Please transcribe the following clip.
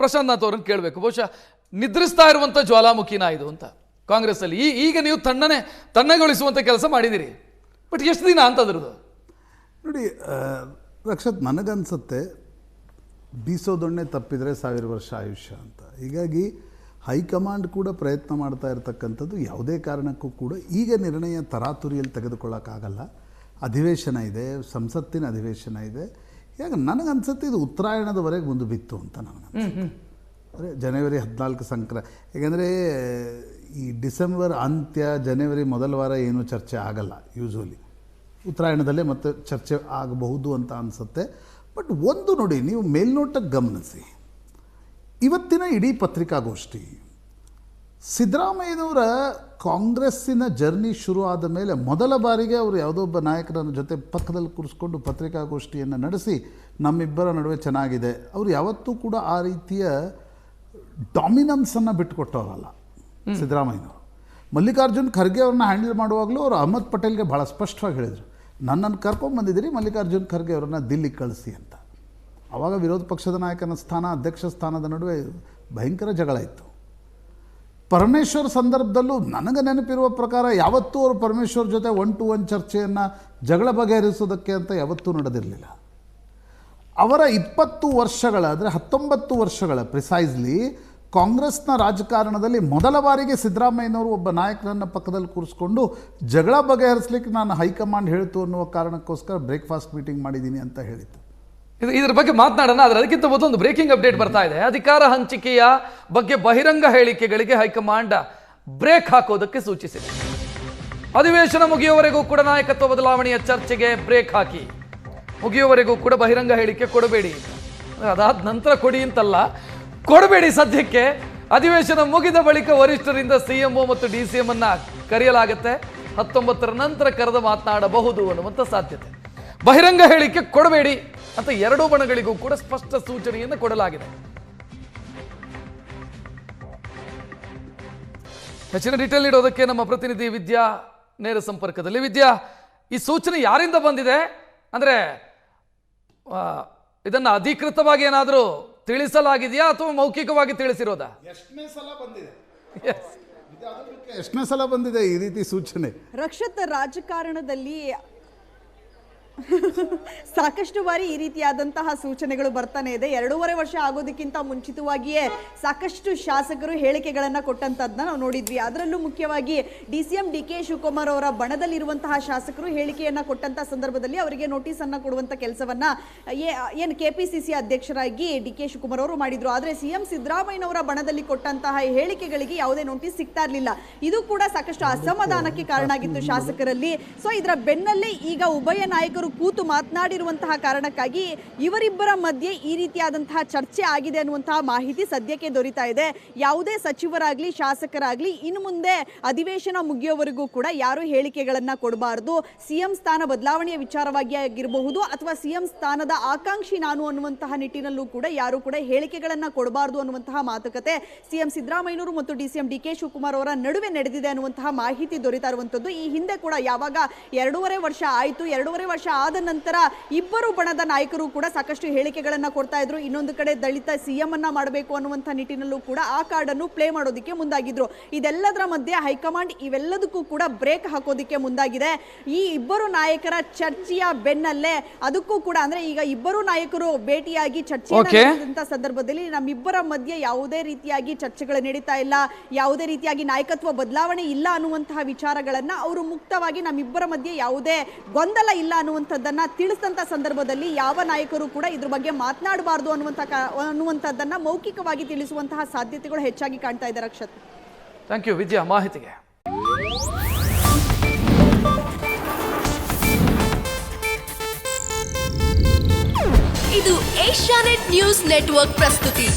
ಪ್ರಶಾಂತ್ ನಾಥ್ ಅವ್ರನ್ನ ಕೇಳಬೇಕು. ಬಹುಶಃ ನಿದ್ರಿಸ್ತಾ ಇರುವಂಥ ಜ್ವಾಲಾಮುಖಿನ ಇದು ಅಂತ ಕಾಂಗ್ರೆಸ್ಸಲ್ಲಿ ಈಗ ನೀವು ತಣ್ಣಗೊಳಿಸುವಂಥ ಕೆಲಸ ಮಾಡಿದ್ದೀರಿ. ಬಟ್ ಎಷ್ಟು ದಿನ ಅಂತ ಅದ್ರದ್ದು ನೋಡಿ ರಕ್ಷತ್, ನನಗನ್ಸುತ್ತೆ ಬೀಸೋದೊಣ್ಣೆ ತಪ್ಪಿದರೆ 1000 ವರ್ಷ ಆಯುಷ್ಯ ಅಂತ. ಹೀಗಾಗಿ ಹೈಕಮಾಂಡ್ ಕೂಡ ಪ್ರಯತ್ನ ಮಾಡ್ತಾ ಇರತಕ್ಕಂಥದ್ದು ಯಾವುದೇ ಕಾರಣಕ್ಕೂ ಕೂಡ ಈಗ ನಿರ್ಣಯ ತರಾತುರಿಯಲ್ಲಿ ತೆಗೆದುಕೊಳ್ಳೋಕ್ಕಾಗಲ್ಲ. ಅಧಿವೇಶನ ಇದೆ, ಸಂಸತ್ತಿನ ಅಧಿವೇಶನ ಇದೆ. ಈಗ ನನಗನ್ಸುತ್ತೆ ಇದು ಉತ್ತರಾಯಣದವರೆಗೆ ಮುಂದೆ ಬಿತ್ತು ಅಂತ ನನಗನ್ಸುತ್ತೆ. ಅಂದರೆ ಜನವರಿ 14 ಸಂಕ್ರಾಂತಿ. ಯಾಕೆಂದರೆ ಈ ಡಿಸೆಂಬರ್ ಅಂತ್ಯ ಜನವರಿ ಮೊದಲ ವಾರ ಏನೂ ಚರ್ಚೆ ಆಗಲ್ಲ. ಯೂಶ್ವಲಿ ಉತ್ತರಾಯಣದಲ್ಲೇ ಮತ್ತೆ ಚರ್ಚೆ ಆಗಬಹುದು ಅಂತ ಅನಿಸುತ್ತೆ. ಬಟ್ ಒಂದು ನೋಡಿ, ನೀವು ಮೇಲ್ನೋಟಕ್ಕೆ ಗಮನಿಸಿ, ಇವತ್ತಿನ ಇಡೀ ಪತ್ರಿಕಾಗೋಷ್ಠಿ ಸಿದ್ದರಾಮಯ್ಯನವರ ಕಾಂಗ್ರೆಸ್ಸಿನ ಜರ್ನಿ ಶುರು ಆದ ಮೇಲೆ ಮೊದಲ ಬಾರಿಗೆ ಅವರು ಯಾವುದೋ ಒಬ್ಬ ನಾಯಕರ ಜೊತೆ ಪಕ್ಕದಲ್ಲಿ ಕೂರಿಸ್ಕೊಂಡು ಪತ್ರಿಕಾಗೋಷ್ಠಿಯನ್ನು ನಡೆಸಿ ನಮ್ಮಿಬ್ಬರ ನಡುವೆ ಚೆನ್ನಾಗಿದೆ. ಅವರು ಯಾವತ್ತೂ ಕೂಡ ಆ ರೀತಿಯ ಡಾಮಿನನ್ಸನ್ನು ಬಿಟ್ಟುಕೊಟ್ಟವರಲ್ಲ ಸಿದ್ದರಾಮಯ್ಯನವರು. ಮಲ್ಲಿಕಾರ್ಜುನ್ ಖರ್ಗೆ ಅವ್ರನ್ನ ಹ್ಯಾಂಡಲ್ ಮಾಡುವಾಗಲೂ ಅವರು ಅಹಮದ್ ಪಟೇಲ್ಗೆ ಭಾಳ ಸ್ಪಷ್ಟವಾಗಿ ಹೇಳಿದರು, ನನ್ನನ್ನು ಕರ್ಕೊಂಡ್ಬಂದಿದ್ದೀರಿ, ಮಲ್ಲಿಕಾರ್ಜುನ್ ಖರ್ಗೆ ಅವರನ್ನು ದಿಲ್ಲಿಗೆ ಕಳಿಸಿ ಅಂತ. ಆವಾಗ ವಿರೋಧ ಪಕ್ಷದ ನಾಯಕನ ಸ್ಥಾನ, ಅಧ್ಯಕ್ಷ ಸ್ಥಾನದ ನಡುವೆ ಭಯಂಕರ ಜಗಳ ಇತ್ತು. ಪರಮೇಶ್ವರ್ ಸಂದರ್ಭದಲ್ಲೂ ನನಗೆ ನೆನಪಿರುವ ಪ್ರಕಾರ ಯಾವತ್ತೂ ಅವರು ಪರಮೇಶ್ವರ್ ಜೊತೆ 1-to-1 ಚರ್ಚೆಯನ್ನು ಜಗಳ ಬಗೆಹರಿಸೋದಕ್ಕೆ ಅಂತ ಯಾವತ್ತೂ ನಡೆದಿರಲಿಲ್ಲ. ಅವರ 20 ವರ್ಷಗಳ, ಅಂದರೆ 19 ವರ್ಷಗಳ ಪ್ರಿಸೈಸ್ಲಿ ಕಾಂಗ್ರೆಸ್ನ ರಾಜಕಾರಣದಲ್ಲಿ ಮೊದಲ ಬಾರಿಗೆ ಸಿದ್ದರಾಮಯ್ಯನವರು ಒಬ್ಬ ನಾಯಕರನ್ನು ಪಕ್ಕದಲ್ಲಿ ಕೂರಿಸ್ಕೊಂಡು ಜಗಳ ಬಗೆಹರಿಸಲಿಕ್ಕೆ ನಾನು ಹೈಕಮಾಂಡ್ ಹೇಳ್ತು ಅನ್ನುವ ಕಾರಣಕ್ಕೋಸ್ಕರ ಬ್ರೇಕ್ಫಾಸ್ಟ್ ಮೀಟಿಂಗ್ ಮಾಡಿದ್ದೀನಿ ಅಂತ ಹೇಳಿತ್ತು. ಇದ್ರ ಬಗ್ಗೆ ಮಾತನಾಡೋಣ. ಆದರೆ ಅದಕ್ಕಿಂತ ಮೊದಲು ಒಂದು ಬ್ರೇಕಿಂಗ್ ಅಪ್ಡೇಟ್ ಬರ್ತಾ ಇದೆ. ಅಧಿಕಾರ ಹಂಚಿಕೆಯ ಬಗ್ಗೆ ಬಹಿರಂಗ ಹೇಳಿಕೆಗಳಿಗೆ ಹೈಕಮಾಂಡ್ ಬ್ರೇಕ್ ಹಾಕೋದಕ್ಕೆ ಸೂಚಿಸಿದೆ. ಅಧಿವೇಶನ ಮುಗಿಯುವವರೆಗೂ ಕೂಡ ನಾಯಕತ್ವ ಬದಲಾವಣೆಯ ಚರ್ಚೆಗೆ ಬ್ರೇಕ್ ಹಾಕಿ, ಮುಗಿಯುವವರೆಗೂ ಕೂಡ ಬಹಿರಂಗ ಹೇಳಿಕೆ ಕೊಡಬೇಡಿ. ಅದಾದ ನಂತರ ಕೊಡಿ ಅಂತಲ್ಲ, ಕೊಡಬೇಡಿ. ಸದ್ಯಕ್ಕೆ ಅಧಿವೇಶನ ಮುಗಿದ ಬಳಿಕ ವರಿಷ್ಠರಿಂದ ಸಿಎಂಒ ಮತ್ತು DCM ಅನ್ನ ಕರೆಯಲಾಗುತ್ತೆ. 19ರ ನಂತರ ಕರೆದು ಮಾತನಾಡಬಹುದು ಅನ್ನುವಂಥ ಸಾಧ್ಯತೆ. ಬಹಿರಂಗ ಹೇಳಿಕೆ ಕೊಡಬೇಡಿ ಅಂತ ಎರಡೂ ಬಣಗಳಿಗೂ ಕೂಡ ಸ್ಪಷ್ಟ ಸೂಚನೆಯನ್ನು ಕೊಡಲಾಗಿದೆ. ಹೆಚ್ಚಿನ ಡೀಟೇಲ್ ನೀಡೋದಕ್ಕೆ ನಮ್ಮ ಪ್ರತಿನಿಧಿ ವಿದ್ಯಾ ನೇರ ಸಂಪರ್ಕದಲ್ಲಿ. ವಿದ್ಯಾ, ಈ ಸೂಚನೆ ಯಾರಿಂದ ಬಂದಿದೆ? ಅಂದ್ರೆ ಇದನ್ನ ಅಧಿಕೃತವಾಗಿ ಏನಾದರೂ ತಿಳಿಸಲಾಗಿದೆಯಾ ಅಥವಾ ಮೌಖಿಕವಾಗಿ ತಿಳಿಸಿರೋದಾ? ಎಷ್ಟನೇ ಸಲ ಬಂದಿದೆ ಈ ರೀತಿ ಸೂಚನೆ? ರಕ್ಷತ್, ರಾಜಕಾರಣದಲ್ಲಿ ಸಾಕಷ್ಟು ಬಾರಿ ಈ ರೀತಿಯಾದಂತಹ ಸೂಚನೆಗಳು ಬರ್ತಾನೆ ಇದೆ. 2.5 ವರ್ಷ ಆಗೋದಕ್ಕಿಂತ ಮುಂಚಿತವಾಗಿಯೇ ಸಾಕಷ್ಟು ಶಾಸಕರು ಹೇಳಿಕೆಗಳನ್ನ ಕೊಟ್ಟಂತದ್ದನ್ನ ನಾವು ನೋಡಿದ್ವಿ. ಅದರಲ್ಲೂ ಮುಖ್ಯವಾಗಿ DCM DK ಶಿವಕುಮಾರ್ ಅವರ ಬಣದಲ್ಲಿರುವಂತಹ ಶಾಸಕರು ಹೇಳಿಕೆಯನ್ನ ಕೊಟ್ಟಂತ ಸಂದರ್ಭದಲ್ಲಿ ಅವರಿಗೆ ನೋಟಿಸ್ ಅನ್ನ ಕೊಡುವಂತ ಕೆಲಸವನ್ನ ಏನು KPCC ಅಧ್ಯಕ್ಷರಾಗಿ DK ಶಿವಕುಮಾರ್ ಅವರು ಮಾಡಿದ್ರು. ಆದ್ರೆ CM ಸಿದ್ದರಾಮಯ್ಯನವರ ಬಣದಲ್ಲಿ ಕೊಟ್ಟಂತಹ ಹೇಳಿಕೆಗಳಿಗೆ ಯಾವುದೇ ನೋಟಿಸ್ ಸಿಗ್ತಾ ಇರಲಿಲ್ಲ. ಇದು ಕೂಡ ಸಾಕಷ್ಟು ಅಸಮಾಧಾನಕ್ಕೆ ಕಾರಣ ಆಗಿತ್ತು ಶಾಸಕರಲ್ಲಿ. ಸೊ ಇದರ ಬೆನ್ನಲ್ಲೇ ಈಗ ಉಭಯ ನಾಯಕರು ಕೂತು ಮಾತನಾಡಿರುವಂತಹ ಕಾರಣಕ್ಕಾಗಿ ಇವರಿಬ್ಬರ ಮಧ್ಯೆ ಈ ರೀತಿಯಾದಂತಹ ಚರ್ಚೆ ಆಗಿದೆ ಅನ್ನುವಂತಹ ಮಾಹಿತಿ ಸದ್ಯಕ್ಕೆ ದೊರೀತಾ ಇದೆ. ಯಾವುದೇ ಸಚಿವರಾಗ್ಲಿ ಶಾಸಕರಾಗ್ಲಿ ಇನ್ನು ಮುಂದೆ ಅಧಿವೇಶನ ಮುಗಿಯೋವರೆಗೂ ಕೂಡ ಯಾರು ಹೇಳಿಕೆಗಳನ್ನ ಕೊಡಬಾರದು. CM ಸ್ಥಾನ ಬದಲಾವಣೆಯ ವಿಚಾರವಾಗಿ ಆಗಿರಬಹುದು ಅಥವಾ CM ಸ್ಥಾನದ ಆಕಾಂಕ್ಷಿ ನಾನು ಅನ್ನುವಂತಹ ನಿಟ್ಟಿನಲ್ಲೂ ಕೂಡ ಯಾರು ಕೂಡ ಹೇಳಿಕೆಗಳನ್ನ ಕೊಡಬಾರದು ಅನ್ನುವಂತಹ ಮಾತುಕತೆ CM ಸಿದ್ದರಾಮಯ್ಯನವರು ಮತ್ತು DCM DK ಶಿವಕುಮಾರ್ ಅವರ ನಡುವೆ ನಡೆದಿದೆ ಅನ್ನುವಂತಹ ಮಾಹಿತಿ ದೊರೀತಾ ಇರುವಂತದ್ದು. ಈ ಹಿಂದೆ ಕೂಡ ಯಾವಾಗ 2.5 ವರ್ಷ ಆಯಿತು, 2.5 ವರ್ಷ ಆದ ನಂತರ ಇಬ್ಬರು ಬಣದ ನಾಯಕರು ಕೂಡ ಸಾಕಷ್ಟು ಹೇಳಿಕೆಗಳನ್ನ ಕೊಡ್ತಾ ಇದ್ರು. ಇನ್ನೊಂದು ಕಡೆ ದಲಿತ CM ಅನ್ನ ಮಾಡಬೇಕು ಅನ್ನುವಂಥ ನಿಟ್ಟಿನಲ್ಲೂ ಕೂಡ ಆ ಕಾರ್ಡ್ ಅನ್ನು ಪ್ಲೇ ಮಾಡೋದಕ್ಕೆ ಮುಂದಾಗಿದ್ರು. ಇದೆಲ್ಲದರ ಮಧ್ಯೆ ಹೈಕಮಾಂಡ್ ಇವೆಲ್ಲದಕ್ಕೂ ಕೂಡ ಬ್ರೇಕ್ ಹಾಕೋದಕ್ಕೆ ಮುಂದಾಗಿದೆ. ಈ ಇಬ್ಬರು ನಾಯಕರ ಚರ್ಚೆಯ ಬೆನ್ನಲ್ಲೇ ಅದಕ್ಕೂ ಕೂಡ ಅಂದ್ರೆ ಈಗ ಇಬ್ಬರು ನಾಯಕರು ಭೇಟಿಯಾಗಿ ಚರ್ಚೆ ಸಂದರ್ಭದಲ್ಲಿ ನಮ್ಮಿಬ್ಬರ ಮಧ್ಯೆ ಯಾವುದೇ ರೀತಿಯಾಗಿ ಚರ್ಚೆಗಳು ನಡೀತಾ ಇಲ್ಲ, ಯಾವುದೇ ರೀತಿಯಾಗಿ ನಾಯಕತ್ವ ಬದಲಾವಣೆ ಇಲ್ಲ ಅನ್ನುವಂತಹ ವಿಚಾರಗಳನ್ನ ಅವರು ಮುಕ್ತವಾಗಿ ನಮ್ಮಿಬ್ಬರ ಮಧ್ಯೆ ಯಾವುದೇ ಗೊಂದಲ ಇಲ್ಲ ಅನ್ನುವಂಥದ್ದನ್ನ ತಿಳಿಸಿದಂತ ಸಂದರ್ಭದಲ್ಲಿ ಯಾವ ನಾಯಕರು ಕೂಡ ಇದ್ರ ಬಗ್ಗೆ ಮಾತನಾಡಬಾರದು ಅನ್ನುವಂಥದ್ದನ್ನ ಮೌಖಿಕವಾಗಿ ತಿಳಿಸುವಂತಹ ಸಾಧ್ಯತೆಗಳು ಹೆಚ್ಚಾಗಿ ಕಾಣ್ತಾ ಇದೆ. ರಕ್ಷತ್, ಥ್ಯಾಂಕ್ ಯು ವಿದ್ಯಾ ಮಾಹಿತಿಗೆ. ಇದು ಏಷ್ಯಾನೆಟ್ ನ್ಯೂಸ್ ನೆಟ್ವರ್ಕ್ ಪ್ರಸ್ತುತಿ.